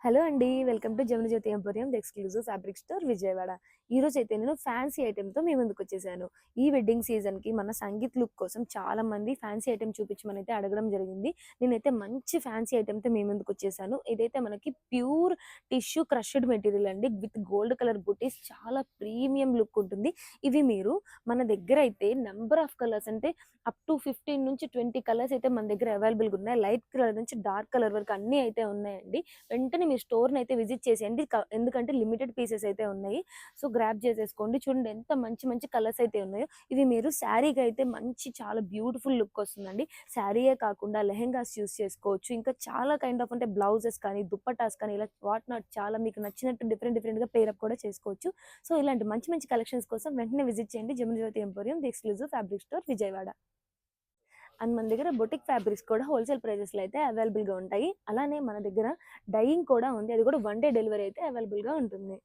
Hello అండి. Welcome to Jamuna Jyothi emporium the exclusive fabric store Vijayawada. ఈరోజైతే నేను ఫ్యాన్సీ ఐటెమ్‌తో మీ ముందుకొచ్చేసాను. ఈ వెడ్డింగ్ సీజన్‌కి మన సంగీత్ లుక్ కోసం చాలామంది ఫ్యాన్సీ ఐటెమ్ చూపించమనైతే అడగడం జరిగింది. నేనైతే మంచి ఫ్యాన్సీ ఐటెమ్‌తో మీ ముందుకొచ్చేసాను. ఇదైతే మనకి ప్యూర్ టిష్యూ క్రష్డ్ మెటీరియల్ అండి. విత్ గోల్డ్ కలర్ బుటీస్ చాలా ప్రీమియం లుక్ ఉంటుంది. ఇవి మీరు మన దగ్గర అయితే నంబర్ ఆఫ్ కలర్స్ అంటే అప్ టు 15 నుంచి 20 కలర్స్ అయితే మన దగ్గర అవైలబుల్‌గా ఉన్నాయి. లైట్ కలర్ నుంచి డార్క్ కలర్ వరకు అన్నీ అయితే ఉన్నాయండి. వెంటనే మీ స్టోర్‌ని అయితే విజిట్ చేసేయండి. ఎందుకంటే లిమిటెడ్ పీసెస్ అయితే ఉన్నాయి. సో, గ్రాబ్ చేసేసుకోండి. చూడండి ఎంత మంచి మంచి కలర్స్ అయితే ఉన్నాయో. ఇవి మీరు శారీకి అయితే మంచి చాలా బ్యూటిఫుల్ లుక్ వస్తుందండి. శారీయే కాకుండా లెహెంగాస్ యూజ్ చేసుకోవచ్చు. ఇంకా చాలా కైండ్ ఆఫ్ అంటే బ్లౌజెస్ కానీ, దుప్పటాస్ కానీ ఇలా వాట్ నాట్ చాలా మీకు నచ్చినట్టు డిఫరెంట్ డిఫరెంట్‌గా పేరప్ కూడా చేసుకోవచ్చు. సో, ఇలాంటి మంచి మంచి కలెక్షన్స్ కోసం వెంటనే విజిట్ చేయండి. Jamuna Jyothi emporium the exclusive fabric store Vijayawada. And మన దగ్గర బొటిక్ ఫ్యాబ్రిక్స్ కూడా హోల్‌సేల్ ప్రైజెస్‌లో అయితే అవైలబుల్‌గా ఉంటాయి. అలానే మన దగ్గర డైయింగ్ కూడా ఉంది. అది కూడా వన్ డే డెలివరీ అయితే అవైలబుల్‌గా ఉంటుంది.